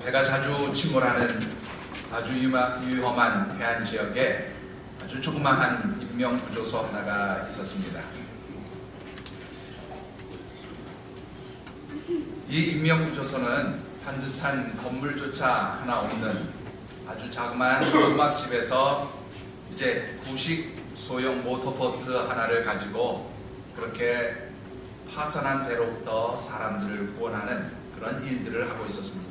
배가 자주 침몰하는 아주 위험한 해안 지역에 아주 조그마한 인명구조소 하나가 있었습니다. 이 인명구조소는 반듯한 건물조차 하나 없는 아주 자그마한 음악집에서 이제 구식 소형 모터보트 하나를 가지고 그렇게 파선한 배로부터 사람들을 구원하는 그런 일들을 하고 있었습니다.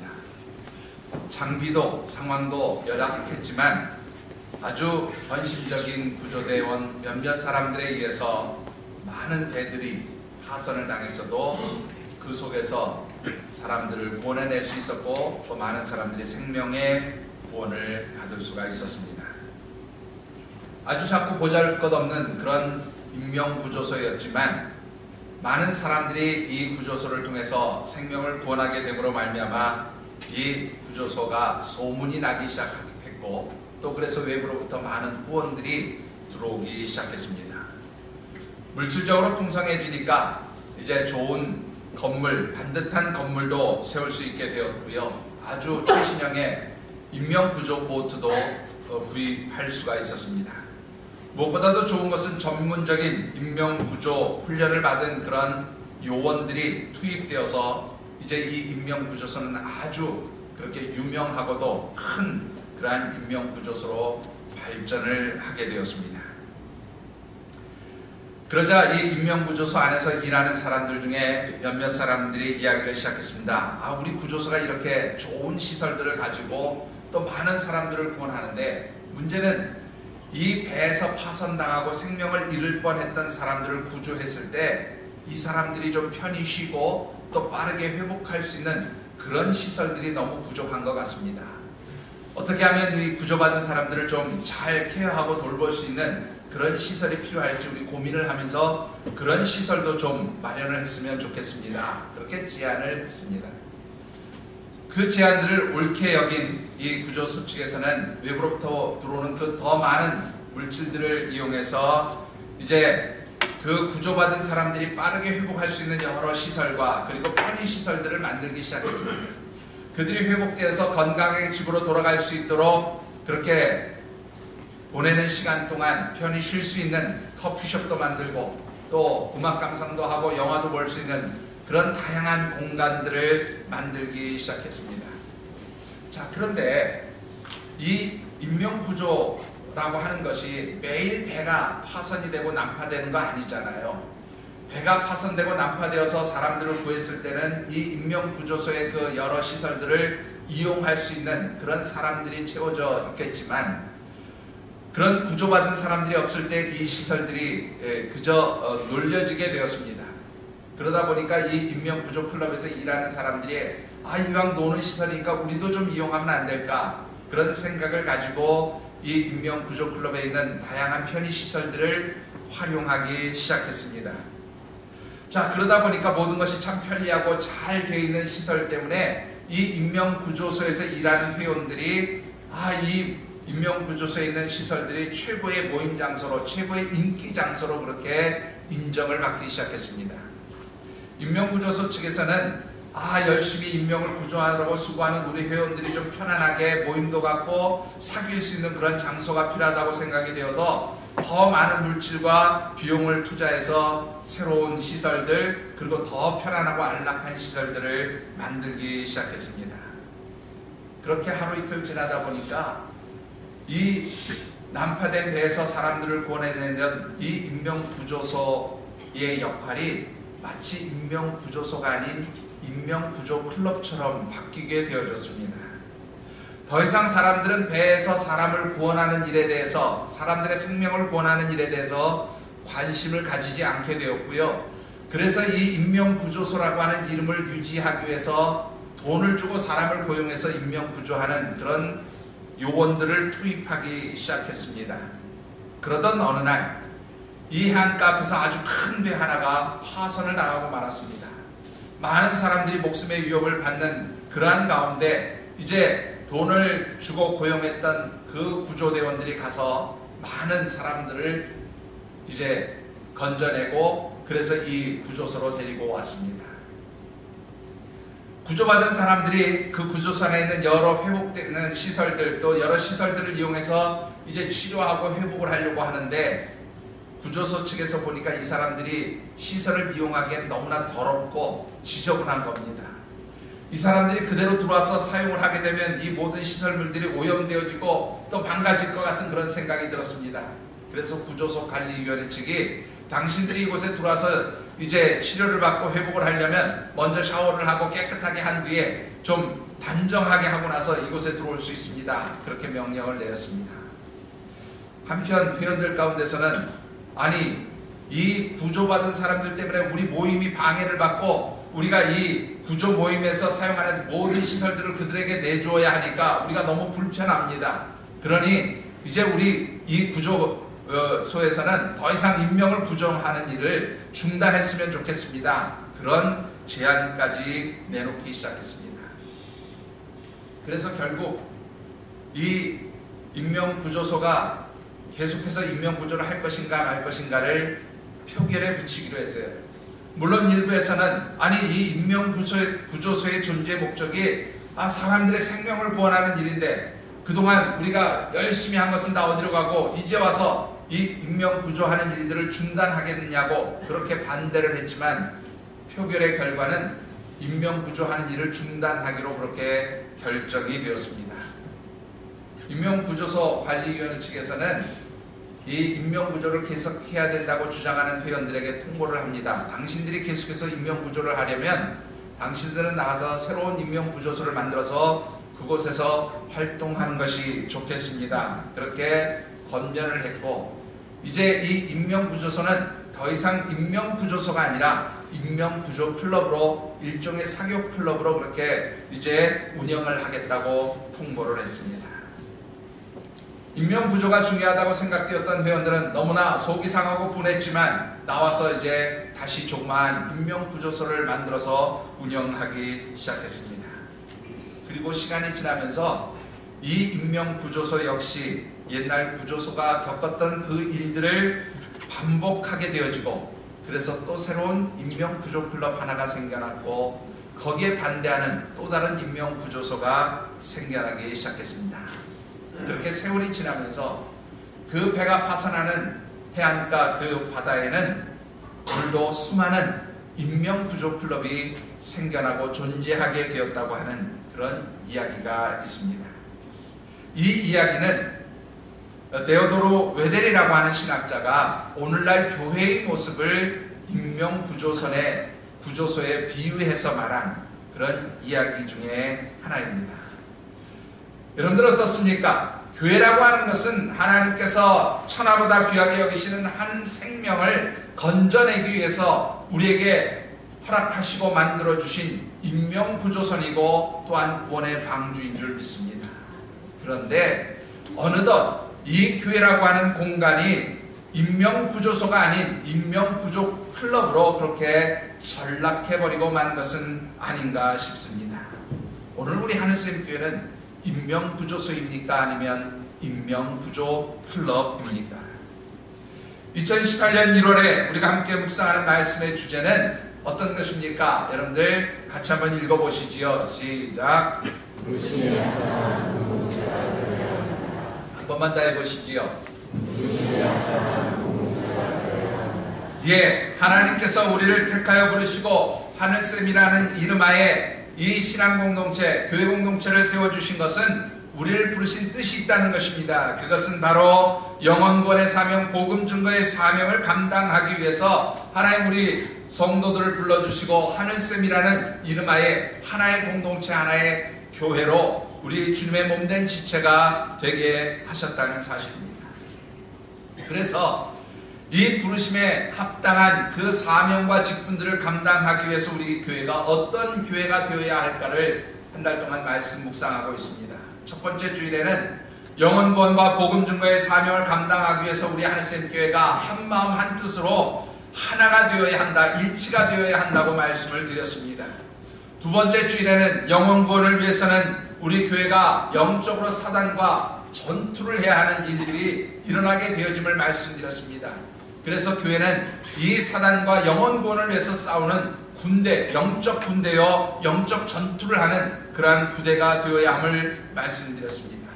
장비도 상황도 열악했지만 아주 헌신적인 구조대원 몇몇 사람들에 의해서 많은 배들이 파선을 당했어도 그 속에서 사람들을 구원해낼 수 있었고 또 많은 사람들이 생명의 구원을 받을 수가 있었습니다. 아주 작고 보잘것없는 그런 인명구조소였지만 많은 사람들이 이 구조소를 통해서 생명을 구원하게 됨으로 말미암아 이 구조소가 소문이 나기 시작했고 또 그래서 외부로부터 많은 후원들이 들어오기 시작했습니다. 물질적으로 풍성해지니까 이제 좋은 건물, 반듯한 건물도 세울 수 있게 되었고요. 아주 최신형의 인명구조 보트도 구입할 수가 있었습니다. 무엇보다도 좋은 것은 전문적인 인명구조 훈련을 받은 그런 요원들이 투입되어서 이제 이 인명구조소는 아주 그렇게 유명하고도 큰 그러한 인명구조소로 발전을 하게 되었습니다. 그러자 이 인명구조소 안에서 일하는 사람들 중에 몇몇 사람들이 이야기를 시작했습니다. 우리 구조소가 이렇게 좋은 시설들을 가지고 또 많은 사람들을 구원하는데 문제는 이 배에서 파손당하고 생명을 잃을 뻔했던 사람들을 구조했을 때 이 사람들이 좀 편히 쉬고 또 빠르게 회복할 수 있는 그런 시설들이 너무 부족한 것 같습니다. 어떻게 하면 이 구조받은 사람들을 좀 잘 케어하고 돌볼 수 있는 그런 시설이 필요할지 우리 고민을 하면서 그런 시설도 좀 마련을 했으면 좋겠습니다. 그렇게 제안을 했습니다. 그 제안들을 옳게 여긴 이 구조소 측에서는 외부로부터 들어오는 그 더 많은 물질들을 이용해서 이제 그 구조받은 사람들이 빠르게 회복할 수 있는 여러 시설과 그리고 편의시설들을 만들기 시작했습니다. 그들이 회복되어서 건강하게 집으로 돌아갈 수 있도록 그렇게 보내는 시간 동안 편히 쉴 수 있는 커피숍도 만들고 또 음악 감상도 하고 영화도 볼 수 있는 그런 다양한 공간들을 만들기 시작했습니다. 자, 그런데 이 인명구조라고 하는 것이 매일 배가 파손이 되고 난파되는 거 아니잖아요. 배가 파손되고 난파되어서 사람들을 구했을 때는 이 인명구조소의 그 여러 시설들을 이용할 수 있는 그런 사람들이 채워져 있겠지만 그런 구조받은 사람들이 없을 때 이 시설들이 그저 놀려지게 되었습니다. 그러다 보니까 이 인명구조클럽에서 일하는 사람들이 이왕 노는 시설이니까 우리도 좀 이용하면 안 될까 그런 생각을 가지고 이 인명구조클럽에 있는 다양한 편의시설들을 활용하기 시작했습니다. 자, 그러다 보니까 모든 것이 참 편리하고 잘 되어 있는 시설 때문에 이 인명구조소에서 일하는 회원들이 이 인명구조소에 있는 시설들이 최고의 모임 장소로 최고의 인기 장소로 그렇게 인정을 받기 시작했습니다. 인명구조소 측에서는 열심히 인명을 구조하려고 수고하는 우리 회원들이 좀 편안하게 모임도 갖고 사귈 수 있는 그런 장소가 필요하다고 생각이 되어서 더 많은 물질과 비용을 투자해서 새로운 시설들 그리고 더 편안하고 안락한 시설들을 만들기 시작했습니다. 그렇게 하루 이틀 지나다 보니까 이 난파된 배에서 사람들을 구원해내는 이 인명구조소의 역할이 마치 인명구조소가 아닌 인명구조클럽처럼 바뀌게 되어졌습니다. 더 이상 사람들은 배에서 사람을 구원하는 일에 대해서 사람들의 생명을 구원하는 일에 대해서 관심을 가지지 않게 되었고요. 그래서 이 인명구조소라고 하는 이름을 유지하기 위해서 돈을 주고 사람을 고용해서 인명구조하는 그런 요원들을 투입하기 시작했습니다. 그러던 어느 날 이 해안가 앞에서 아주 큰 배 하나가 파손을 당하고 말았습니다. 많은 사람들이 목숨의 위협을 받는 그러한 가운데 이제 돈을 주고 고용했던 그 구조대원들이 가서 많은 사람들을 이제 건져내고 그래서 이 구조소로 데리고 왔습니다. 구조받은 사람들이 그 구조소 안에 있는 여러 회복되는 시설들, 또 여러 시설들을 이용해서 이제 치료하고 회복을 하려고 하는데, 구조소 측에서 보니까 이 사람들이 시설을 이용하기엔 너무나 더럽고 지저분한 겁니다. 이 사람들이 그대로 들어와서 사용을 하게 되면 이 모든 시설물들이 오염되어지고 또 망가질 것 같은 그런 생각이 들었습니다. 그래서 구조소 관리위원회 측이 당신들이 이곳에 들어와서 이제 치료를 받고 회복을 하려면 먼저 샤워를 하고 깨끗하게 한 뒤에 좀 단정하게 하고 나서 이곳에 들어올 수 있습니다. 그렇게 명령을 내렸습니다. 한편 회원들 가운데서는 아니, 이 구조받은 사람들 때문에 우리 모임이 방해를 받고 우리가 이 구조 모임에서 사용하는 모든 시설들을 그들에게 내주어야 하니까 우리가 너무 불편합니다. 그러니 이제 우리 이 구조소에서는 더 이상 인명을 구조하는 일을 중단했으면 좋겠습니다. 그런 제안까지 내놓기 시작했습니다. 그래서 결국 이 인명구조소가 계속해서 인명구조를 할 것인가 말 것인가를 표결에 붙이기로 했어요. 물론 일부에서는 아니, 이 인명구조소의 존재 목적이 사람들의 생명을 구원하는 일인데 그동안 우리가 열심히 한 것은 다 어디로 가고 이제 와서 이 인명구조하는 일들을 중단하겠느냐고 그렇게 반대를 했지만, 표결의 결과는 인명구조하는 일을 중단하기로 그렇게 결정이 되었습니다. 인명구조소 관리위원회 측에서는 이 인명구조를 계속해야 된다고 주장하는 회원들에게 통보를 합니다. 당신들이 계속해서 인명구조를 하려면 당신들은 나가서 새로운 인명구조소를 만들어서 그곳에서 활동하는 것이 좋겠습니다. 그렇게 권면을 했고, 이제 이 인명구조소는 더 이상 인명구조소가 아니라 인명구조클럽으로, 일종의 사교클럽으로 그렇게 이제 운영을 하겠다고 통보를 했습니다. 인명구조가 중요하다고 생각되었던 회원들은 너무나 속이 상하고 분했지만 나와서 이제 다시 조그마한 인명구조소를 만들어서 운영하기 시작했습니다. 그리고 시간이 지나면서 이 인명구조소 역시 옛날 구조소가 겪었던 그 일들을 반복하게 되어지고, 그래서 또 새로운 인명구조클럽 하나가 생겨났고 거기에 반대하는 또 다른 인명구조소가 생겨나기 시작했습니다. 그렇게 세월이 지나면서 그 배가 파선하는 해안가 그 바다에는 오늘도 수많은 인명구조클럽이 생겨나고 존재하게 되었다고 하는 그런 이야기가 있습니다. 이 이야기는 데오도로 웨델이라고 하는 신학자가 오늘날 교회의 모습을 인명구조소에 비유해서 말한 그런 이야기 중에 하나입니다. 여러분들 어떻습니까? 교회라고 하는 것은 하나님께서 천하보다 귀하게 여기시는 한 생명을 건져내기 위해서 우리에게 허락하시고 만들어주신 인명구조선이고 또한 구원의 방주인 줄 믿습니다. 그런데 어느덧 이 교회라고 하는 공간이 인명구조소가 아닌 인명구조클럽으로 그렇게 전락해버리고 만 것은 아닌가 싶습니다. 오늘 우리 하늘샘교회는 인명구조소입니까? 아니면 인명구조클럽입니까? 2018년 1월에 우리가 함께 묵상하는 말씀의 주제는 어떤 것입니까? 여러분들 같이 한번 읽어보시지요. 시작. 한 번만 더 해보시지요. 예, 하나님께서 우리를 택하여 부르시고 하늘샘이라는 이름하에 이 신앙공동체, 교회공동체를 세워주신 것은 우리를 부르신 뜻이 있다는 것입니다. 그것은 바로 영혼구원의 사명, 복음 증거의 사명을 감당하기 위해서 하나님 우리 성도들을 불러주시고 하늘샘이라는 이름하에 하나의 공동체, 하나의 교회로 우리 주님의 몸된 지체가 되게 하셨다는 사실입니다. 그래서 이 부르심에 합당한 그 사명과 직분들을 감당하기 위해서 우리 교회가 어떤 교회가 되어야 할까를 한 달 동안 말씀 묵상하고 있습니다. 첫 번째 주일에는 영혼구원과 복음 증거의 사명을 감당하기 위해서 우리 하늘샘교회가 한 마음 한 뜻으로 하나가 되어야 한다, 일치가 되어야 한다고 말씀을 드렸습니다. 두 번째 주일에는 영혼구원을 위해서는 우리 교회가 영적으로 사단과 전투를 해야 하는 일들이 일어나게 되어짐을 말씀드렸습니다. 그래서 교회는 이 사단과 영혼구원을 위해서 싸우는 군대, 영적 군대요, 영적 전투를 하는 그러한 부대가 되어야 함을 말씀드렸습니다.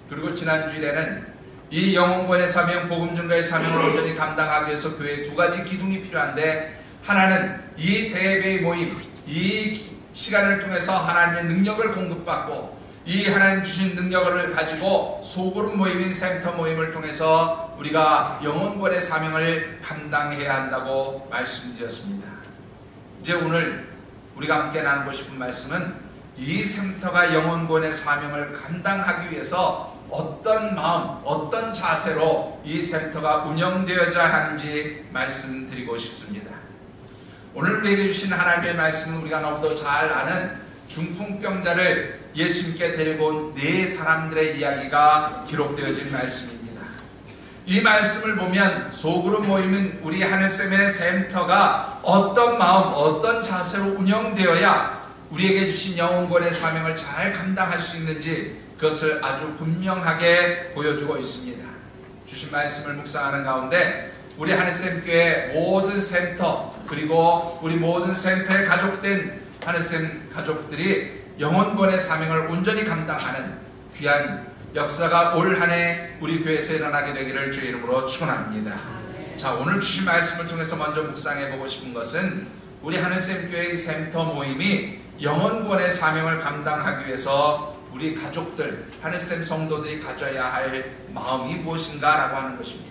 그리고 지난주일에는 이 영혼권의 사명, 복음 증거의 사명을 온전히 감당하기 위해서 교회에 두 가지 기둥이 필요한데, 하나는 이 대회의 모임, 이 시간을 통해서 하나님의 능력을 공급받고 이 하나님 주신 능력을 가지고 소그룹 모임인 센터 모임을 통해서 우리가 영혼권의 사명을 감당해야 한다고 말씀드렸습니다. 이제 오늘 우리가 함께 나누고 싶은 말씀은 이 센터가 영혼권의 사명을 감당하기 위해서 어떤 마음, 어떤 자세로 이 센터가 운영되어야 하는지 말씀드리고 싶습니다. 오늘 우리에게 주신 하나님의 말씀은 우리가 너무도 잘 아는 중풍병자를 예수님께 데리고 온 네 사람들의 이야기가 기록되어진 말씀입니다. 이 말씀을 보면 소그룹 모임은 우리 하늘샘의 센터가 어떤 마음, 어떤 자세로 운영되어야 우리에게 주신 영혼권의 사명을 잘 감당할 수 있는지 그것을 아주 분명하게 보여주고 있습니다. 주신 말씀을 묵상하는 가운데 우리 하늘샘교회 모든 센터, 그리고 우리 모든 센터에 가족된 하늘샘 가족들이 영혼권의 사명을 온전히 감당하는 귀한 역사가 올 한 해 우리 교회에서 일어나게 되기를 주의 이름으로 축원합니다. 자, 오늘 주신 말씀을 통해서 먼저 묵상해 보고 싶은 것은 우리 하늘샘교회의 센터 모임이 영혼권의 사명을 감당하기 위해서 우리 가족들, 하늘샘 성도들이 가져야 할 마음이 무엇인가 라고 하는 것입니다.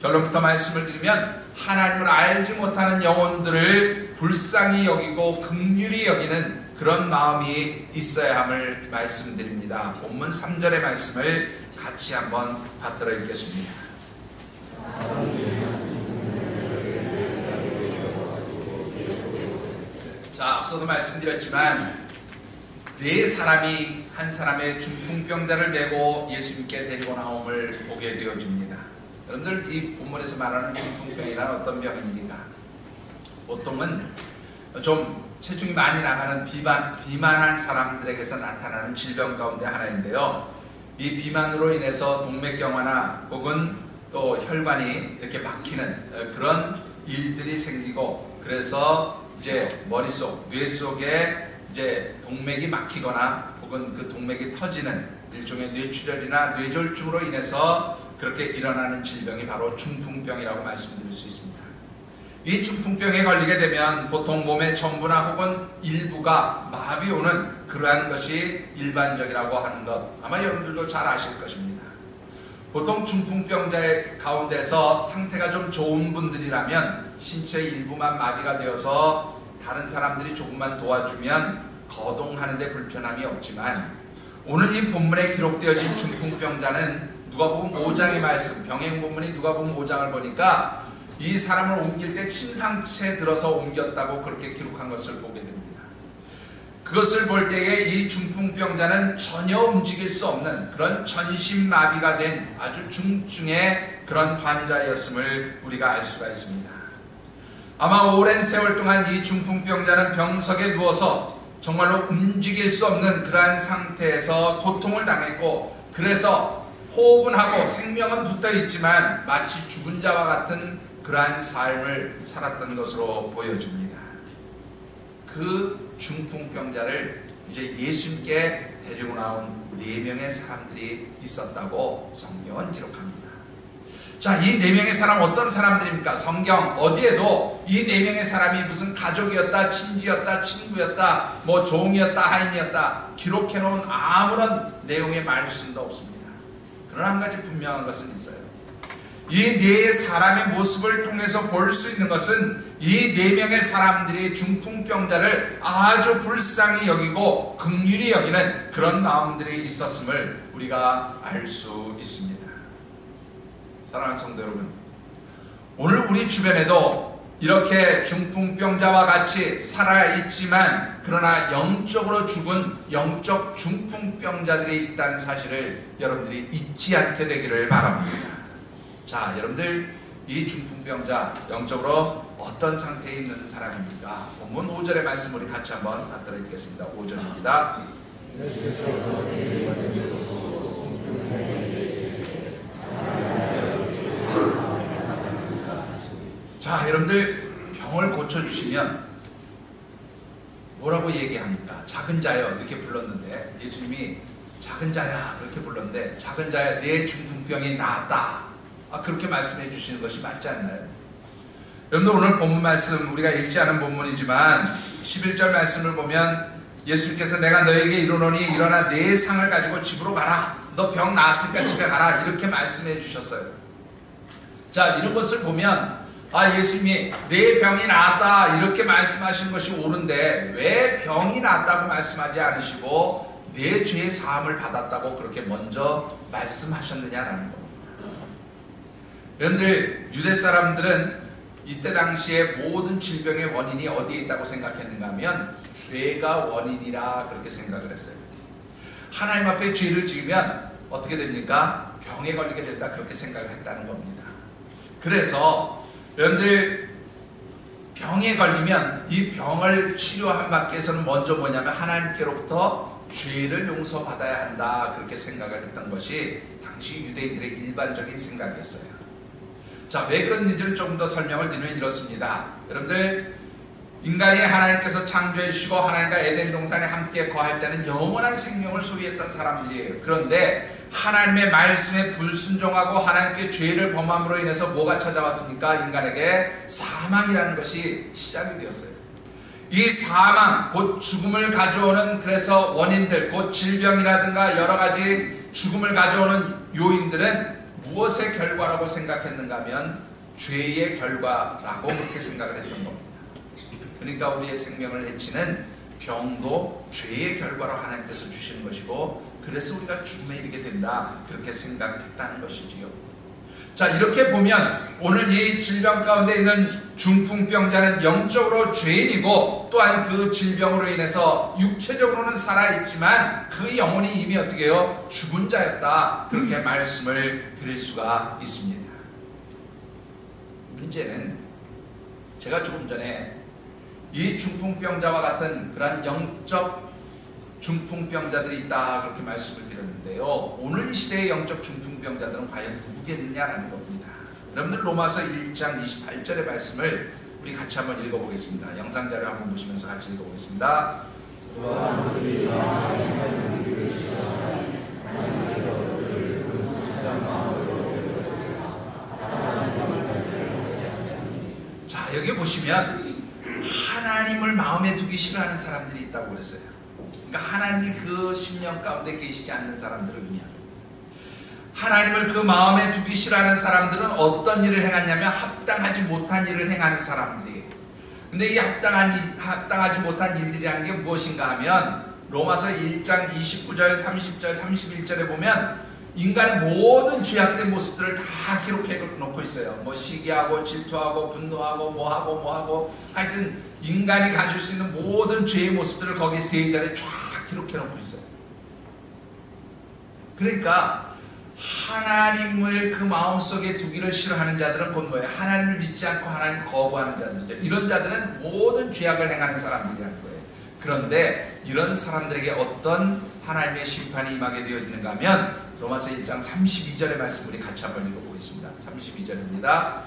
결론부터 말씀을 드리면 하나님을 알지 못하는 영혼들을 불쌍히 여기고 긍휼히 여기는 그런 마음이 있어야 함을 말씀드립니다. 본문 3절의 말씀을 같이 한번 받들어 읽겠습니다. 자, 앞서도 말씀드렸지만 네 사람이 한 사람의 중풍병자를 메고 예수님께 데리고 나옴을 보게 되어집니다. 여러분들, 이 본문에서 말하는 중풍병이란 어떤 병입니까? 보통은 좀 체중이 많이 나가는 비만한 사람들에게서 나타나는 질병 가운데 하나인데요. 이 비만으로 인해서 동맥경화나 혹은 또 혈관이 이렇게 막히는 그런 일들이 생기고, 그래서 이제 머릿속, 뇌 속에 이제 동맥이 막히거나 혹은 그 동맥이 터지는 일종의 뇌출혈이나 뇌졸중으로 인해서 그렇게 일어나는 질병이 바로 중풍병이라고 말씀드릴 수 있습니다. 이 중풍병에 걸리게 되면 보통 몸의 전부나 혹은 일부가 마비 오는 그러한 것이 일반적이라고 하는 것, 아마 여러분들도 잘 아실 것입니다. 보통 중풍병자의 가운데서 상태가 좀 좋은 분들이라면 신체 일부만 마비가 되어서 다른 사람들이 조금만 도와주면 거동하는 데 불편함이 없지만, 오늘 이 본문에 기록되어진 중풍병자는 누가복음 5장의 말씀, 병행 본문이 누가복음 5장을 보니까 이 사람을 옮길 때 침상채에 들어서 옮겼다고 그렇게 기록한 것을 보게 됩니다. 그것을 볼 때에 이 중풍병자는 전혀 움직일 수 없는 그런 전신마비가 된 아주 중증의 그런 환자였음을 우리가 알 수가 있습니다. 아마 오랜 세월 동안 이 중풍병자는 병석에 누워서 정말로 움직일 수 없는 그러한 상태에서 고통을 당했고, 그래서 호흡은 하고 생명은 붙어 있지만 마치 죽은 자와 같은 그러한 삶을 살았던 것으로 보여집니다. 그 중풍병자를 이제 예수님께 데리고 나온 4명의 사람들이 있었다고 성경은 기록합니다. 자, 이 4명의 사람 어떤 사람들입니까? 성경 어디에도 이 4명의 사람이 무슨 가족이었다, 친지였다, 친구였다, 뭐 종이었다, 하인이었다 기록해놓은 아무런 내용의 말씀도 없습니다. 그러나 한 가지 분명한 것은 있어요. 이 4 사람의 모습을 통해서 볼 수 있는 것은 이 4명의 사람들이 중풍병자를 아주 불쌍히 여기고 긍휼히 여기는 그런 마음들이 있었음을 우리가 알 수 있습니다. 사랑하는 성도 여러분, 오늘 우리 주변에도 이렇게 중풍병자와 같이 살아있지만 그러나 영적으로 죽은 영적 중풍병자들이 있다는 사실을 여러분들이 잊지 않게 되기를 바랍니다. 자, 여러분들, 이 중풍병자 영적으로 어떤 상태에 있는 사람입니까? 본문 5절의 말씀 우리 같이 한번 받들어 읽겠습니다. 5절입니다. 자, 여러분들, 병을 고쳐주시면 뭐라고 얘기합니까? 작은 자여 이렇게 불렀는데 예수님이 작은 자야 그렇게 불렀는데 작은 자야 내 중풍병이 나았다. 그렇게 말씀해 주시는 것이 맞지 않나요? 여러분들 오늘 본문 말씀 우리가 읽지 않은 본문이지만 11절 말씀을 보면 예수님께서 내가 너에게 이르노니 일어나 내 상을 가지고 집으로 가라. 너 병 나았으니까 집에 가라. 이렇게 말씀해 주셨어요. 자, 이런 것을 보면 예수님이 내 병이 나았다 이렇게 말씀하시는 것이 옳은데 왜 병이 나았다고 말씀하지 않으시고 내 죄의 사함을 받았다고 그렇게 먼저 말씀하셨느냐라는 겁니다. 여러분들 유대 사람들은 이때 당시에 모든 질병의 원인이 어디에 있다고 생각했는가 하면 죄가 원인이라 그렇게 생각을 했어요. 하나님 앞에 죄를 지으면 어떻게 됩니까? 병에 걸리게 된다 그렇게 생각을 했다는 겁니다. 그래서 여러분들 병에 걸리면 이 병을 치료한 밖에서는 먼저 뭐냐면 하나님께로부터 죄를 용서받아야 한다 그렇게 생각을 했던 것이 당시 유대인들의 일반적인 생각이었어요. 자, 왜 그런지를 조금 더 설명을 드리면 이렇습니다. 여러분들 인간이 하나님께서 창조해 주시고 하나님과 에덴 동산에 함께 거할 때는 영원한 생명을 소유했던 사람들이에요. 그런데 하나님의 말씀에 불순종하고 하나님께 죄를 범함으로 인해서 뭐가 찾아왔습니까? 인간에게 사망이라는 것이 시작이 되었어요. 이 사망, 곧 죽음을 가져오는 그래서 원인들, 곧 질병이라든가 여러 가지 죽음을 가져오는 요인들은 무엇의 결과라고 생각했는가 하면 죄의 결과라고 그렇게 생각을 했던 겁니다. 그러니까 우리의 생명을 해치는 병도 죄의 결과로 하나님께서 주시는 것이고 그래서 우리가 죽음에 이르게 된다 그렇게 생각했다는 것이지요. 자, 이렇게 보면 오늘 이 질병 가운데 있는 중풍병자는 영적으로 죄인이고 또한 그 질병으로 인해서 육체적으로는 살아있지만 그 영혼이 이미 어떻게 해요? 죽은 자였다 그렇게 말씀을 드릴 수가 있습니다. 문제는 제가 조금 전에 이 중풍병자와 같은 그런 영적 중풍병자들이 있다 그렇게 말씀을 드렸는데요. 오늘 이 시대의 영적 중풍병자들은 과연 누구겠느냐라는 겁니다. 여러분들 로마서 1장 28절의 말씀을 우리 같이 한번 읽어보겠습니다. 영상자료 한번 보시면서 같이 읽어보겠습니다. 자, 여기 보시면 하나님을 마음에 두기 싫어하는 사람들이 있다고 그랬어요. 그러니까 하나님이 그 심령 가운데 계시지 않는 사람들을 의미합니다. 하나님을 그 마음에 두기 싫어하는 사람들은 어떤 일을 행하냐면 합당하지 못한 일을 행하는 사람들이에요. 근데 이 합당하지 못한 일들이라는 게 무엇인가 하면 로마서 1장 29절, 30절, 31절에 보면 인간의 모든 죄악된 모습들을 다 기록해 놓고 있어요. 뭐 시기하고 질투하고 분노하고 뭐하고 하여튼 인간이 가질 수 있는 모든 죄의 모습들을 거기 세 자리에 쫙 기록해 놓고 있어요. 그러니까 하나님을 그 마음속에 두기를 싫어하는 자들은 곧 뭐예요? 하나님을 믿지 않고 하나님을 거부하는 자들이죠. 이런 자들은 모든 죄악을 행하는 사람들이라는 거예요. 그런데 이런 사람들에게 어떤 하나님의 심판이 임하게 되어지는가 하면 로마서 1장 32절의 말씀 우리 같이 한번 읽어보겠습니다. 32절입니다.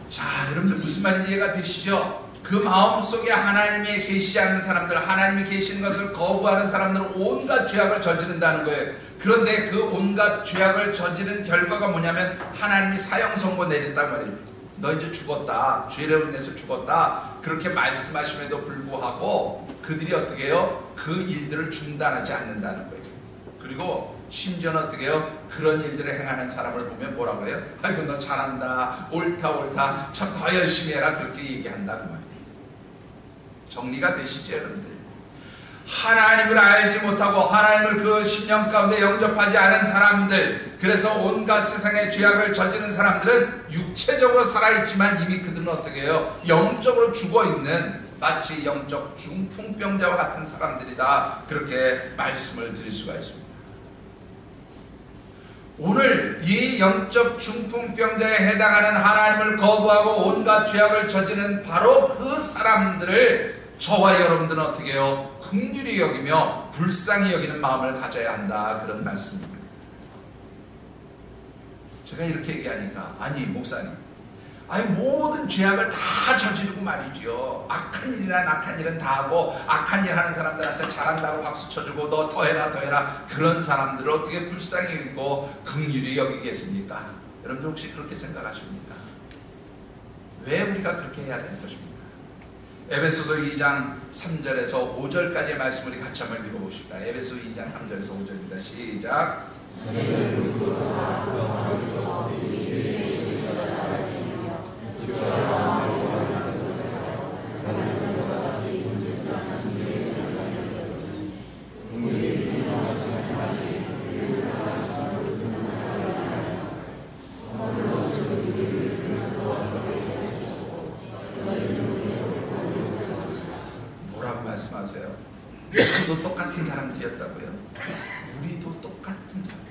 자, 여러분들 무슨 말인지 이해가 되시죠? 그 마음속에 하나님이 계시지 않는 사람들, 하나님이 계시는 것을 거부하는 사람들은 온갖 죄악을 저지른다는 거예요. 그런데 그 온갖 죄악을 저지른 결과가 뭐냐면 하나님이 사형 선고 내렸단 말이에요. 너 이제 죽었다. 죄로 인해서 죽었다. 그렇게 말씀하심에도 불구하고 그들이 어떻게 해요? 그 일들을 중단하지 않는다는 거예요. 그리고 심지어는 어떻게 해요? 그런 일들을 행하는 사람을 보면 뭐라고 해요? 아이고 너 잘한다. 옳다. 참 더 열심히 해라. 그렇게 얘기한다고 말이에요. 정리가 되시죠 여러분들? 하나님을 알지 못하고 하나님을 그 심령 가운데 영접하지 않은 사람들, 그래서 온갖 세상의 죄악을 저지른 사람들은 육체적으로 살아있지만 이미 그들은 어떻게 해요? 영적으로 죽어있는 마치 영적 중풍병자와 같은 사람들이다. 그렇게 말씀을 드릴 수가 있습니다. 오늘 이 영적 중풍병자에 해당하는 하나님을 거부하고 온갖 죄악을 저지른 바로 그 사람들을 저와 여러분들은 어떻게 해요? 긍휼히 여기며 불쌍히 여기는 마음을 가져야 한다, 그런 말씀입니다. 제가 이렇게 얘기하니까, 아니 목사님, 아니 모든 죄악을 다 저지르고 말이죠, 악한 일이나 악한 일은 다 하고 악한 일 하는 사람들한테 잘한다고 박수 쳐주고 너 더해라 더해라, 그런 사람들을 어떻게 불쌍히 여기고 긍휼히 여기겠습니까? 여러분들 혹시 그렇게 생각하십니까? 왜 우리가 그렇게 해야 되는 것입니까? 에베소서 2장 3절에서 5절까지의 말씀 우리 같이 한번 읽어봅시다. 에베소 2장 3절에서 5절입니다. 시작. 말씀하세요. 우리도 똑같은 사람들이었다고요? 우리도 똑같은 사람.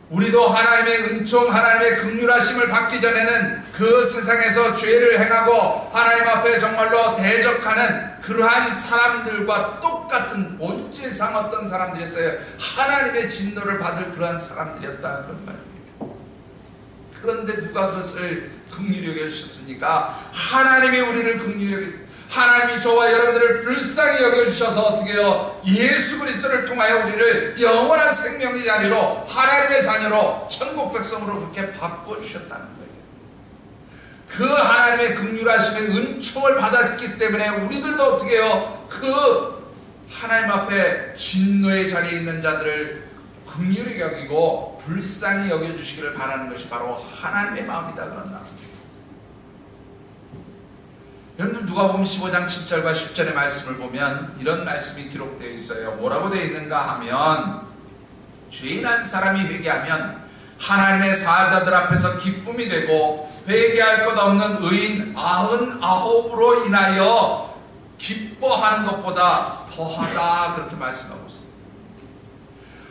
우리도 하나님의 은총, 하나님의 긍휼하심을 받기 전에는 그 세상에서 죄를 행하고 하나님 앞에 정말로 대적하는 그러한 사람들과 똑같은 본질상 어떤 사람들이었어요. 하나님의 진노를 받을 그러한 사람들이었다, 그런 말입니다. 그런데 누가 그것을 긍휼히 여겨주셨습니까? 하나님이 우리를 긍휼히 여기셨습니다. 하나님이 저와 여러분들을 불쌍히 여겨주셔서 어떻게 해요? 예수 그리스도를 통하여 우리를 영원한 생명의 자리로, 하나님의 자녀로, 천국 백성으로 그렇게 바꿔주셨다는 거예요. 그 하나님의 긍휼하심의 은총을 받았기 때문에 우리들도 어떻게 해요? 그 하나님 앞에 진노의 자리에 있는 자들을 긍휼히 여기고 불쌍히 여겨주시기를 바라는 것이 바로 하나님의 마음이다, 그런 말. 여러분들 누가복음 15장 7절과 10절의 말씀을 보면 이런 말씀이 기록되어 있어요. 뭐라고 되어 있는가 하면, 죄인한 사람이 회개하면 하나님의 사자들 앞에서 기쁨이 되고 회개할 것 없는 의인 99으로 인하여 기뻐하는 것보다 더하다, 그렇게 말씀하고 있습니다.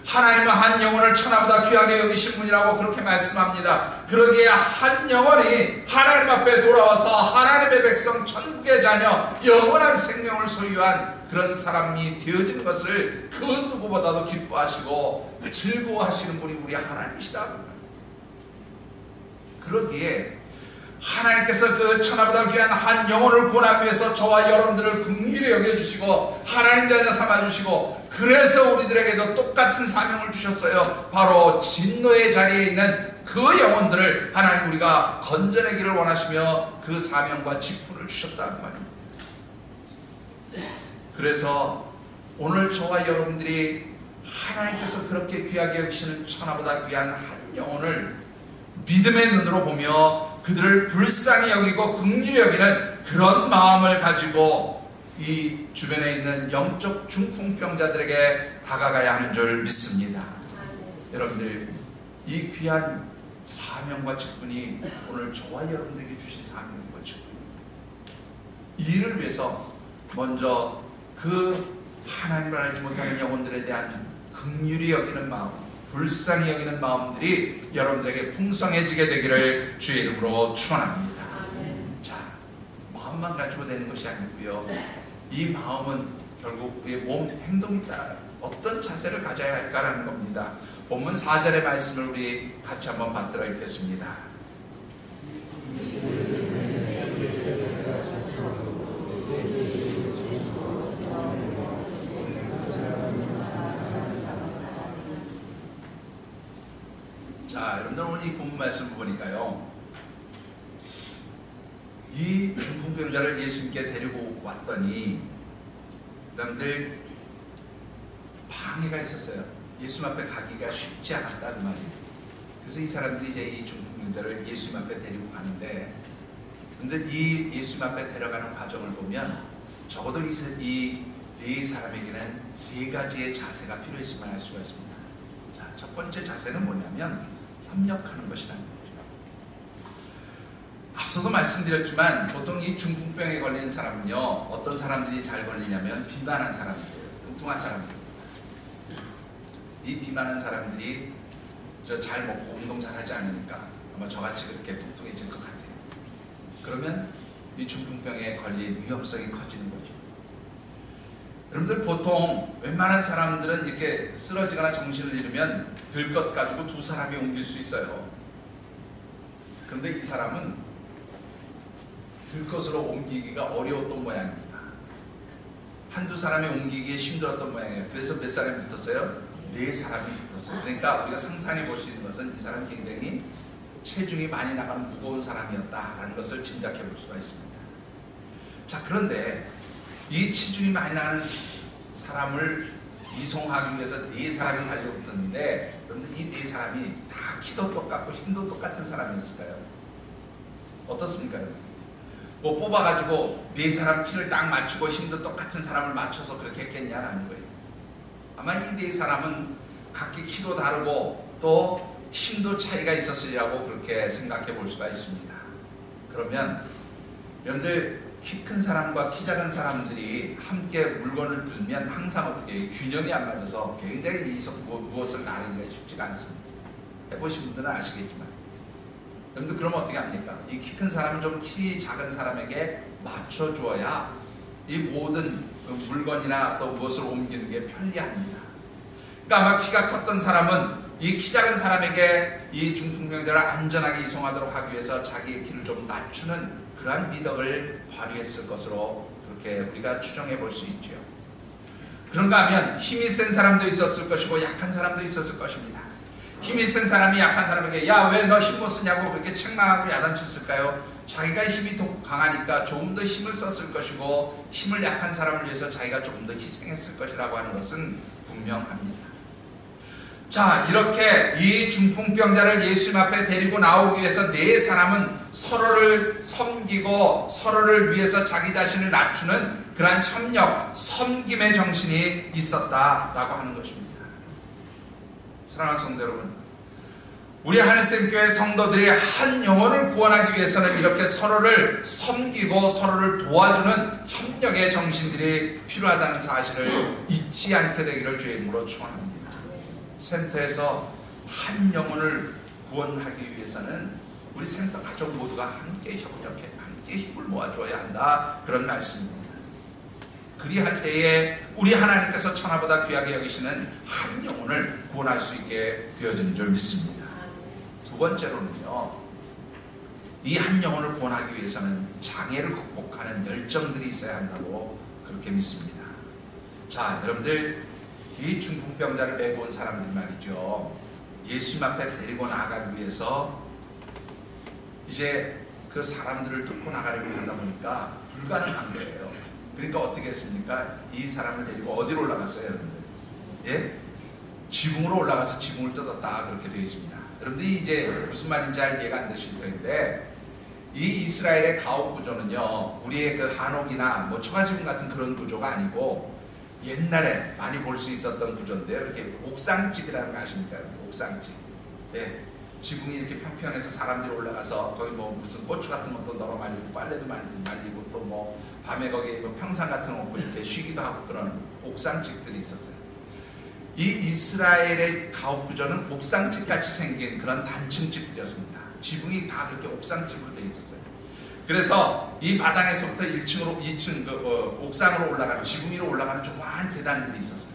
하나님은 한 영혼을 천하보다 귀하게 여기신 분이라고 그렇게 말씀합니다. 그러기에 한 영혼이 하나님 앞에 돌아와서 하나님의 백성, 천국의 자녀, 영원한 생명을 소유한 그런 사람이 되어진 것을 그 누구보다도 기뻐하시고 즐거워하시는 분이 우리 하나님이시다. 그러기에 하나님께서 그 천하보다 귀한 한 영혼을 구원하기 위해서 저와 여러분들을 긍휼히 여겨주시고 하나님 자녀 삼아주시고, 그래서 우리들에게도 똑같은 사명을 주셨어요. 바로 진노의 자리에 있는 그 영혼들을 하나님 우리가 건져내기를 원하시며 그 사명과 직분을 주셨다는 말입니다. 그래서 오늘 저와 여러분들이 하나님께서 그렇게 귀하게 여기시는 천하보다 귀한 한 영혼을 믿음의 눈으로 보며 그들을 불쌍히 여기고 긍휼히 여기는 그런 마음을 가지고 이 주변에 있는 영적 중풍병자들에게 다가가야 하는 줄 믿습니다. 여러분들, 이 귀한 사명과 직분이 오늘 저와 여러분들에게 주신 사명과 직분입니다. 이를 위해서 먼저 그 하나님을 알지 못하는 영혼들에 대한 긍휼히 여기는 마음, 불쌍히 여기는 마음들이 여러분들에게 풍성해지게 되기를 주의 이름으로 축원합니다. 자, 마음만 가지고 되는 것이 아니고요, 이 마음은 결국 우리의 몸 행동에 따라 어떤 자세를 가져야 할까라는 겁니다. 본문 4절의 말씀을 우리 같이 한번 받들어 읽겠습니다. 자, 여러분들 오늘 이 본문 말씀을 보니까요, 이 중풍병자를 예수님께 데리고 왔더니 여러분들 방해가 있었어요. 예수님 앞에 가기가 쉽지 않았다는 말이에요. 그래서 이 사람들이 이제 이 중풍병자를 예수님 앞에 데리고 가는데, 근데 이 예수님 앞에 데려가는 과정을 보면 적어도 이 사람에게는 세 가지의 자세가 필요했음을 알 수가 있습니다. 자, 첫 번째 자세는 뭐냐면 협력하는 것이라는 거죠. 앞서도 말씀드렸지만 보통 이 중풍병에 걸린 사람은요, 어떤 사람들이 잘 걸리냐면 비만한 사람들이에요. 뚱뚱한 사람들. 이 비만한 사람들이 잘 먹고 운동 잘 하지 않으니까 아마 저같이 그렇게 뚱뚱해질 것 같아요. 그러면 이 중풍병에 걸릴 위험성이 커지는 거죠. 여러분들 보통 웬만한 사람들은 이렇게 쓰러지거나 정신을 잃으면 들것 가지고 두 사람이 옮길 수 있어요. 그런데 이 사람은 들것으로 옮기기가 어려웠던 모양입니다. 한두 사람이 옮기기에 힘들었던 모양이에요. 그래서 몇 사람이 붙었어요? 4사람이 붙었어요. 그러니까 우리가 상상해 볼 수 있는 것은 이 사람이 굉장히 체중이 많이 나가는 무거운 사람이었다라는 것을 짐작해 볼 수가 있습니다. 자, 그런데 이 체중이 많이 나가는 사람을 이송하기 위해서 4사람이 달려붙었는데, 그런데 이 4사람이 다 키도 똑같고 힘도 똑같은 사람이었을까요? 어떻습니까? 뭐 뽑아가지고 4사람 키를 딱 맞추고 힘도 똑같은 사람을 맞춰서 그렇게 했겠냐는 거예요. 아마 이 4사람은 각기 키도 다르고 또 힘도 차이가 있었으리라고 그렇게 생각해 볼 수가 있습니다. 그러면 여러분들 키 큰 사람과 키 작은 사람들이 함께 물건을 들면 항상 어떻게 균형이 안 맞아서 굉장히 무엇을 나르기가 쉽지가 않습니다. 해보신 분들은 아시겠지만, 여러분들 그러면 어떻게 합니까? 이 키 큰 사람은 좀 키 작은 사람에게 맞춰주어야 이 모든 물건이나 또 무엇을 옮기는 게 편리합니다. 그러니까 아마 키가 컸던 사람은 이 키 작은 사람에게 이 중풍병자를 안전하게 이송하도록 하기 위해서 자기의 키를 좀 낮추는 그러한 미덕을 발휘했을 것으로 그렇게 우리가 추정해 볼 수 있죠. 그런가 하면 힘이 센 사람도 있었을 것이고 약한 사람도 있었을 것입니다. 힘이 센 사람이 약한 사람에게 야, 왜 너 힘 못 쓰냐고 그렇게 책망하고 야단쳤을까요? 자기가 힘이 강하니까 조금 더 힘을 썼을 것이고 힘을 약한 사람을 위해서 자기가 조금 더 희생했을 것이라고 하는 것은 분명합니다. 자, 이렇게 이 중풍병자를 예수님 앞에 데리고 나오기 위해서 4사람은 서로를 섬기고 서로를 위해서 자기 자신을 낮추는 그러한 협력, 섬김의 정신이 있었다라고 하는 것입니다. 사랑하는 성도 여러분, 우리 하늘샘교회 성도들이 한 영혼을 구원하기 위해서는 이렇게 서로를 섬기고 서로를 도와주는 협력의 정신들이 필요하다는 사실을 잊지 않게 되기를 주의 이름으로 축원합니다. 센터에서 한 영혼을 구원하기 위해서는 우리 센터 가족 모두가 함께 협력해 함께 힘을 모아줘야 한다, 그런 말씀입니다. 그리할 때에 우리 하나님께서 천하보다 귀하게 여기시는 한 영혼을 구원할 수 있게 되어지는 줄 믿습니다. 두 번째로는요, 이 한 영혼을 구원하기 위해서는 장애를 극복하는 열정들이 있어야 한다고 그렇게 믿습니다. 자, 여러분들 이 중풍병자를 메고 온 사람들 말이죠, 예수님 앞에 데리고 나가기 위해서 이제 그 사람들을 뚫고 나가려고 하다 보니까 불가능한 거예요. 그러니까 어떻게 했습니까? 이 사람을 데리고 어디로 올라갔어요, 여러분들? 예? 지붕으로 올라가서 지붕을 뜯었다, 그렇게 되어 있습니다. 여러분들이 이제 무슨 말인지 이해가 안 되실 텐데, 이 이스라엘의 가옥 구조는요, 우리의 그 한옥이나 뭐 처가지붕 같은 그런 구조가 아니고 옛날에 많이 볼 수 있었던 구조인데요. 이렇게 옥상집이라는 거 아십니까? 옥상집. 예. 지붕이 이렇게 평평해서 사람들이 올라가서 거기 뭐 무슨 고추 같은 것도 널어 말리고 빨래도 말리고 또 뭐 밤에 거기 뭐 평상 같은 거 놓고 이렇게 쉬기도 하고 그런 옥상집들이 있었어요. 이 이스라엘의 가옥 구조는 옥상집 같이 생긴 그런 단층집들이었습니다. 지붕이 다 그렇게 옥상집으로 되어 있었어요. 그래서 이 바닥에서부터 1층으로 2층 옥상으로 올라가는, 지붕 위로 올라가는 조그마한 계단들이 있었어요.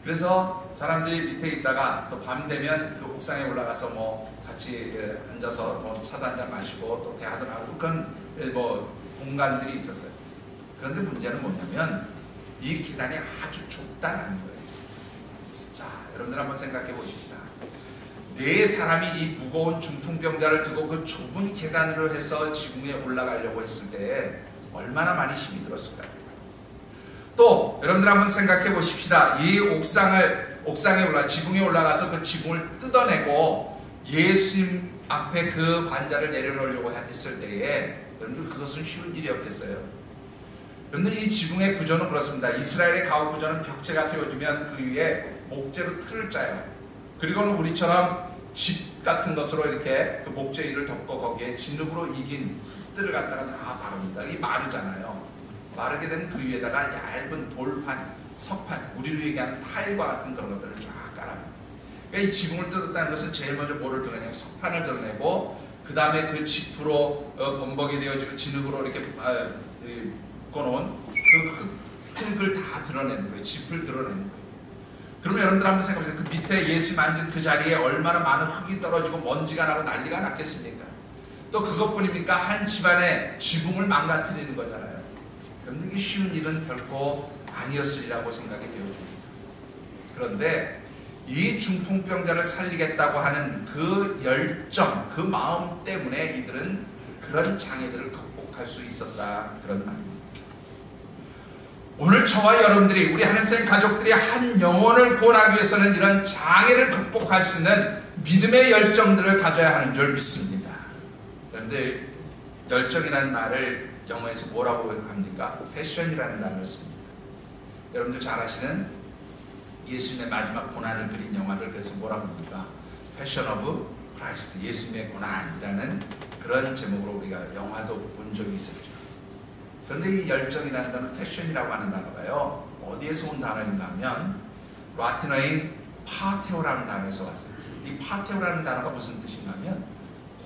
그래서 사람들이 밑에 있다가 또 밤 되면 그 옥상에 올라가서 뭐 같이 앉아서 뭐 차도 한잔 마시고 또 대화도 하고 그런 뭐 공간들이 있었어요. 그런데 문제는 뭐냐면 이 계단이 아주 좁다라는 거예요. 자, 여러분들 한번 생각해 보십시다. 4사람이 이 무거운 중풍병자를 들고 그 좁은 계단으로 해서 지붕에 올라가려고 했을 때 얼마나 많이 힘이 들었을까요? 또 여러분들 한번 생각해 보십시다. 이 옥상에 올라 지붕에 올라가서 그 지붕을 뜯어내고 예수님 앞에 그 반자를 내려놓으려고 했을 때에 여러분들 그것은 쉬운 일이 없겠어요? 여러분들 이 지붕의 구조는 그렇습니다. 이스라엘의 가옥 구조는 벽체가 세워지면 그 위에 목재로 틀을 짜요. 그리고는 우리처럼 집 같은 것으로 이렇게 그 목재 위를 덮고 거기에 진흙으로 이긴 흙들을 갖다가 다 바릅니다. 이게 마르잖아요. 마르게 되면 그 위에다가 얇은 돌판, 석판, 우리로 얘기하는 타일과 같은 그런 것들을 쫙 깔아요. 그러니까 이 지붕을 뜯었다는 것은 제일 먼저 뭐를 드러내냐면 석판을 드러내고 그 다음에 그 지프로 범벅이 되어지고 진흙으로 이렇게 묶어놓은 그 그걸 다 드러내는 거예요. 짚을 드러내는 거예요. 그러면 여러분들 한번 생각해보세요. 그 밑에 예수 만진 그 자리에 얼마나 많은 흙이 떨어지고 먼지가 나고 난리가 났겠습니까? 또 그것뿐입니까? 한 집안의 지붕을 망가뜨리는 거잖아요. 그런데 이게 쉬운 일은 결코 아니었으리라고 생각이 되어집니다. 그런데 이 중풍병자를 살리겠다고 하는 그 열정, 그 마음 때문에 이들은 그런 장애들을 극복할 수 있었다, 그런 말입니다. 오늘 저와 여러분들이, 우리 하늘색 가족들이 한 영혼을 구원하기 위해서는 이런 장애를 극복할 수 있는 믿음의 열정들을 가져야 하는 줄 믿습니다. 그런데 열정이라는 말을 영어에서 뭐라고 합니까? 패션이라는 단어를 씁니다. 여러분들 잘 아시는 예수님의 마지막 고난을 그린 영화를 그래서 뭐라고 합니까? Passion of Christ, 예수님의 고난이라는 그런 제목으로 우리가 영화도 본 적이 있었죠. 그런데 이 열정이라는 단어는 패션이라고 하는 단어가요, 어디에서 온 단어인가 하면 라틴어인 파테오라는 단어에서 왔어요. 이 파테오라는 단어가 무슨 뜻인가 하면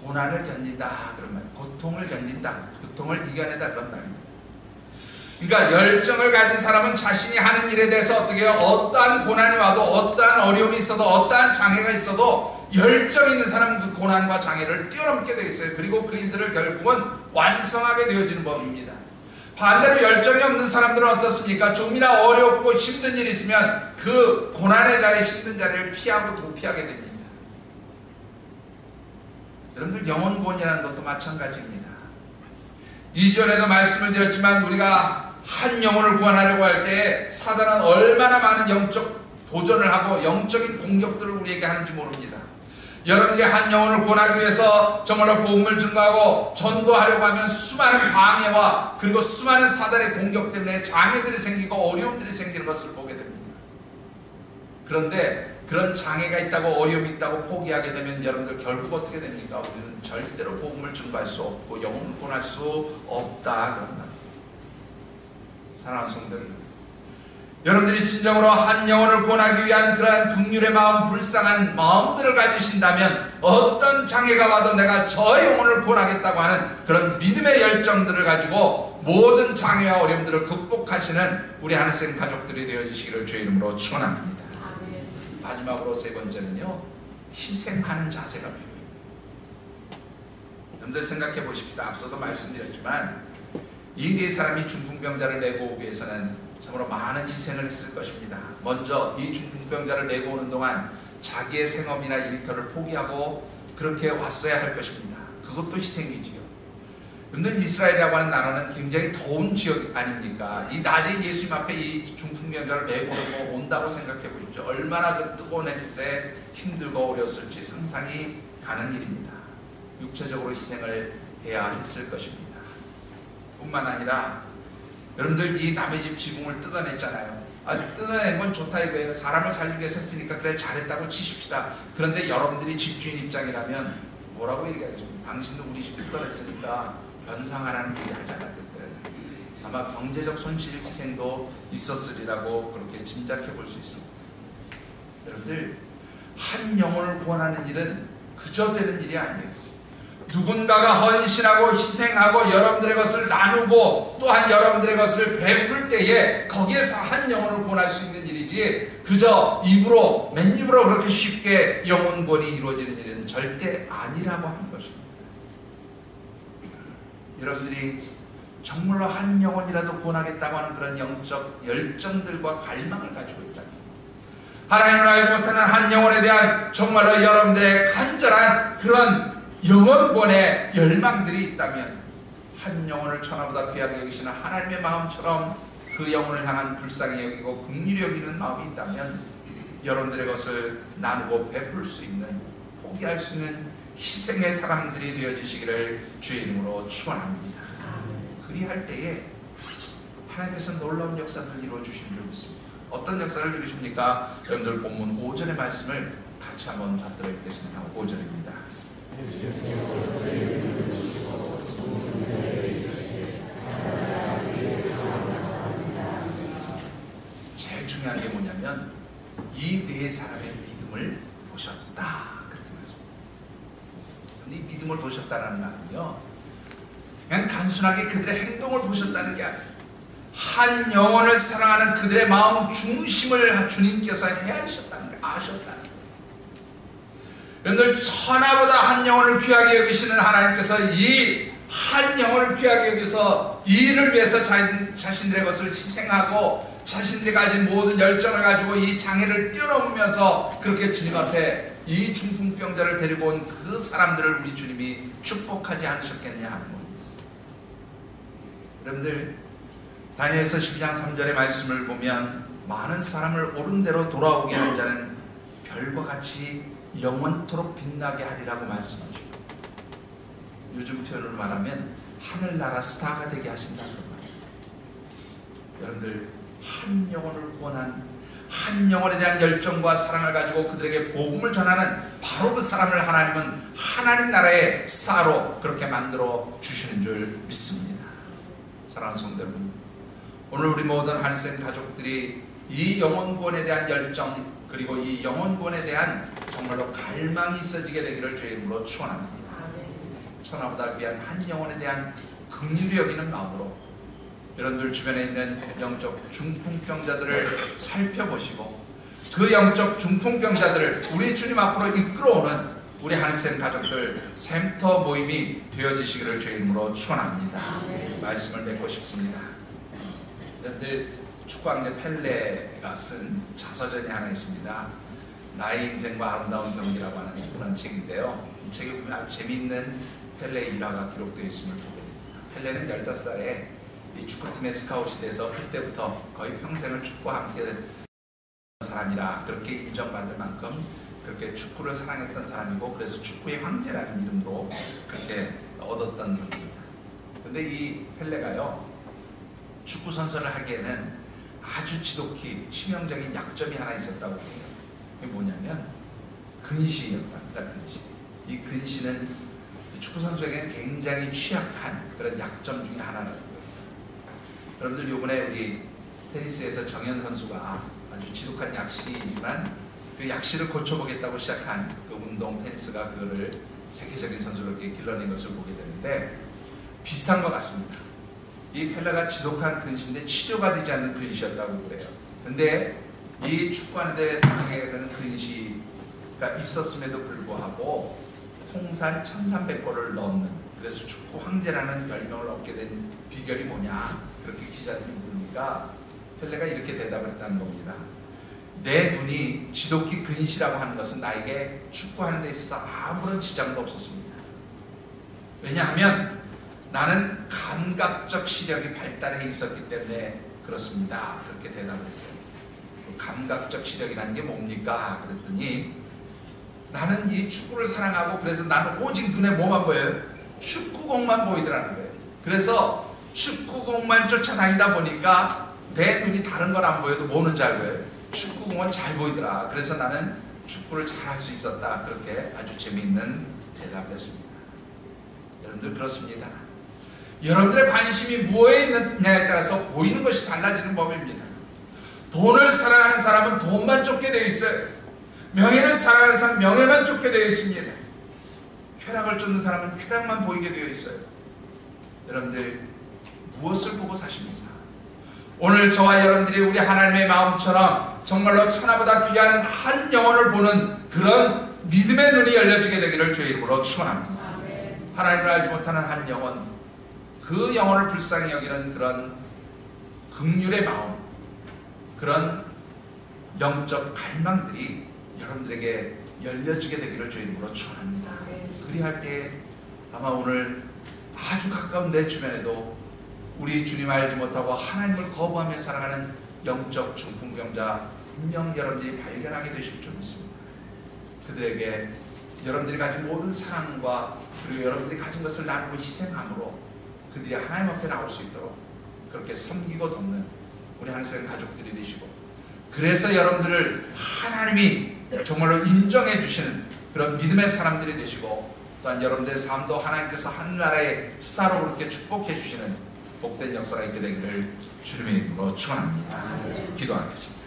고난을 견딘다, 그런 말, 고통을 견딘다, 고통을 이겨내다, 그런 말입니다. 그러니까 열정을 가진 사람은 자신이 하는 일에 대해서 어떻게 해요? 어떠한 고난이 와도, 어떠한 어려움이 있어도, 어떠한 장애가 있어도 열정 있는 사람은 그 고난과 장애를 뛰어넘게 되어 있어요. 그리고 그 일들을 결국은 완성하게 되어지는 법입니다. 반대로 열정이 없는 사람들은 어떻습니까? 조금이나 어렵고 힘든 일이 있으면 그 고난의 자리, 힘든 자리를 피하고 도피하게 됩니다. 여러분들 영혼구원이라는 것도 마찬가지입니다. 이전에도 말씀을 드렸지만 우리가 한 영혼을 구원하려고 할 때 사단은 얼마나 많은 영적 도전을 하고 영적인 공격들을 우리에게 하는지 모릅니다. 여러분들이 한 영혼을 구원하기 위해서 정말로 복음을 증거하고 전도하려고 하면 수많은 방해와 그리고 수많은 사단의 공격 때문에 장애들이 생기고 어려움들이 생기는 것을 보게 됩니다. 그런데 그런 장애가 있다고, 어려움이 있다고 포기하게 되면 여러분들 결국 어떻게 됩니까? 우리는 절대로 복음을 증거할 수 없고 영혼을 구원할 수 없다, 그런 말입니다. 사랑하는 성도들, 여러분들이 진정으로 한 영혼을 구원하기 위한 그러한 긍휼의 마음, 불쌍한 마음들을 가지신다면 어떤 장애가 와도 내가 저 영혼을 구원하겠다고 하는 그런 믿음의 열정들을 가지고 모든 장애와 어려움들을 극복하시는 우리 하늘색 가족들이 되어주시기를 주의 이름으로 축원합니다. 마지막으로 세 번째는요, 희생하는 자세가 필요해요. 여러분들 생각해 보십시다. 앞서도 말씀드렸지만 이 네 사람이 중풍병자를 메고 오기 위해서는 정말로 많은 희생을 했을 것입니다. 먼저 이 중풍병자를 메고 오는 동안 자기의 생업이나 일터를 포기하고 그렇게 왔어야 할 것입니다. 그것도 희생이지요. 여러분들 이스라엘이라고 하는 나라는 굉장히 더운 지역 아닙니까? 이 낮에 예수님 앞에 이 중풍병자를 메고 온다고 생각해 보십시오. 얼마나 그 뜨거운 햇빛에 힘들고 어려웠을지 상상이 가는 일입니다. 육체적으로 희생을 해야 했을 것입니다. 뿐만 아니라 여러분들 이 남의 집 지붕을 뜯어냈잖아요. 뜯어낸 건 좋다 이거예요. 사람을 살리기 위해서 했으니까 그래 잘했다고 치십시다. 그런데 여러분들이 집주인 입장이라면 뭐라고 얘기하죠? 당신도 우리 집 뜯어냈으니까 변상하라는 얘기 하지 않았겠어요? 아마 경제적 손실 희생도 있었으리라고 그렇게 짐작해 볼 수 있습니다. 여러분들 한 영혼을 구원하는 일은 그저 되는 일이 아니에요. 누군가가 헌신하고 희생하고 여러분들의 것을 나누고 또한 여러분들의 것을 베풀 때에 거기에서 한 영혼을 구원할 수 있는 일이지, 그저 입으로 맨입으로 그렇게 쉽게 영혼 구원이 이루어지는 일은 절대 아니라고 하는 것입니다. 여러분들이 정말로 한 영혼이라도 구원하겠다고 하는 그런 영적 열정들과 갈망을 가지고 있다. 하나님을 알지 못하는 한 영혼에 대한 정말로 여러분들의 간절한 그런 영혼권의 열망들이 있다면 한 영혼을 천하보다 귀하게 여기시는 하나님의 마음처럼 그 영혼을 향한 불쌍히 여기고 긍휼히 여기는 마음이 있다면 여러분들의 것을 나누고 베풀 수 있는, 포기할 수 있는 희생의 사람들이 되어주시기를 주의 이름으로 축원합니다. 그리할 때에 하나님께서 놀라운 역사를 이루어주신 줄 믿습니다. 어떤 역사를 이루십니까? 여러분들 본문 5절의 말씀을 같이 한번 받들어 읽겠습니다. 5절입니다. 제일 중요한 게 뭐냐면 이 네 사람의 믿음을 보셨다, 그렇게 말합니다. 이 믿음을 보셨다는 말은요, 그냥 단순하게 그들의 행동을 보셨다는 게 아니에요. 한 영혼을 사랑하는 그들의 마음 중심을 주님께서 헤아리셨다는 걸 아셨다는 거예요. 여러분들, 천하보다 한 영혼을 귀하게 여기시는 하나님께서 이 한 영혼을 귀하게 여기서 이를 위해서 자신들의 것을 희생하고 자신들이 가진 모든 열정을 가지고 이 장애를 뛰어넘으면서 그렇게 주님 앞에 이 중풍병자를 데리고 온 그 사람들을 우리 주님이 축복하지 않으셨겠냐. 여러분들, 다니엘서 12장 3절의 말씀을 보면 많은 사람을 옳은 대로 돌아오게 한 자는 별과 같이 영원토록 빛나게 하리라고 말씀하십니다. 요즘 표현으로 말하면 하늘나라 스타가 되게 하신다는 말이에요. 여러분들, 한 영혼을 구원한, 한 영혼에 대한 열정과 사랑을 가지고 그들에게 복음을 전하는 바로 그 사람을 하나님은 하나님 나라의 스타로 그렇게 만들어 주시는 줄 믿습니다. 사랑하는 성도 여러분, 오늘 우리 모든 하늘생 가족들이 이 영혼구원에 대한 열정, 그리고 이 영혼구원에 대한 정말로 갈망이 있어지게 되기를 주의 이름으로 축원합니다. 천하보다 귀한 한 영혼에 대한 긍휼히 여기는 마음으로 여러분들 주변에 있는 영적 중풍병자들을 살펴보시고 그 영적 중풍병자들을 우리 주님 앞으로 이끌어오는 우리 하늘생 가족들 샘터 모임이 되어지시기를 주의 이름으로 축원합니다. 말씀을 맺고 싶습니다. 여러분들, 축구왕제 펠레가 쓴 자서전이 하나 있습니다. 나의 인생과 아름다운 경기라고 하는 그런 책인데요. 이 책에 보면 아주 재미있는 펠레의 일화가 기록되어 있음을 보게 됩니다. 펠레는 15살에 이 축구팀의 스카웃이 돼서 그때부터 거의 평생을 축구와 함께 했던 사람이라 그렇게 인정받을 만큼 그렇게 축구를 사랑했던 사람이고, 그래서 축구의 황제라는 이름도 그렇게 얻었던 분입니다. 근데 이 펠레가요, 축구 선수를 하기에는 아주 지독히 치명적인 약점이 하나 있었다고 해요. 그게 뭐냐면 근시였답니다. 근시. 이 근시는 축구 선수에게는 굉장히 취약한 그런 약점 중에 하나라는 거예요. 여러분들, 이번에 우리 테니스에서 정현 선수가 아주 지독한 약시이지만 그 약시를 고쳐보겠다고 시작한 그 운동 테니스가 그거를 세계적인 선수로 이렇게 길러낸 것을 보게 되는데 비슷한 것 같습니다. 이 펠레가 지독한 근시인데 치료가 되지 않는 근시였다고 그래요. 근데 이 축구하는데 당하게 되는 근시가 있었음에도 불구하고 통산 1300골을 넣는, 그래서 축구 황제라는 별명을 얻게 된 비결이 뭐냐, 그렇게 기자들이 물으니까 펠레가 이렇게 대답을 했다는 겁니다. 내 눈이 지독히 근시라고 하는 것은 나에게 축구하는 데 있어서 아무런 지장도 없었습니다. 왜냐하면 나는 감각적 시력이 발달해 있었기 때문에 그렇습니다. 그렇게 대답을 했어요. 감각적 시력이라는 게 뭡니까? 그랬더니 나는 이 축구를 사랑하고 그래서 나는 오직 눈에 뭐만 보여요? 축구공만 보이더라는 거예요. 그래서 축구공만 쫓아다니다 보니까 내 눈이 다른 건 안 보여도 뭐는 잘 보여요? 축구공은 잘 보이더라. 그래서 나는 축구를 잘 할 수 있었다. 그렇게 아주 재미있는 대답을 했습니다. 여러분들, 그렇습니다. 여러분들의 관심이 무엇에 있느냐에 따라서 보이는 것이 달라지는 법입니다. 돈을 사랑하는 사람은 돈만 쫓게 되어 있어요. 명예를 사랑하는 사람은 명예만 쫓게 되어 있습니다. 쾌락을 쫓는 사람은 쾌락만 보이게 되어 있어요. 여러분들, 무엇을 보고 사십니까? 오늘 저와 여러분들이 우리 하나님의 마음처럼 정말로 천하보다 귀한 한 영혼을 보는 그런 믿음의 눈이 열려지게 되기를 주의 이름으로 축원합니다. 하나님을 알지 못하는 한 영혼, 그 영혼을 불쌍히 여기는 그런 긍휼의 마음, 그런 영적 갈망들이 여러분들에게 열려지게 되기를 주의 이름으로 축원합니다. 그리할 때 아마 오늘 아주 가까운 내 주변에도 우리 주님 알지 못하고 하나님을 거부하며 살아가는 영적 중풍병자 분명 여러분들이 발견하게 되실 줄 믿습니다. 그들에게 여러분들이 가진 모든 사랑과 그리고 여러분들이 가진 것을 나누고 희생함으로 그들이 하나님 앞에 나올 수 있도록 그렇게 섬기고 돕는 우리 하늘색 가족들이 되시고, 그래서 여러분들을 하나님이 정말로 인정해 주시는 그런 믿음의 사람들이 되시고, 또한 여러분들의 삶도 하나님께서 하늘나라의 스타로 그렇게 축복해 주시는 복된 역사가 있게 되기를 주님의 이름으로 축원합니다. 기도하겠습니다.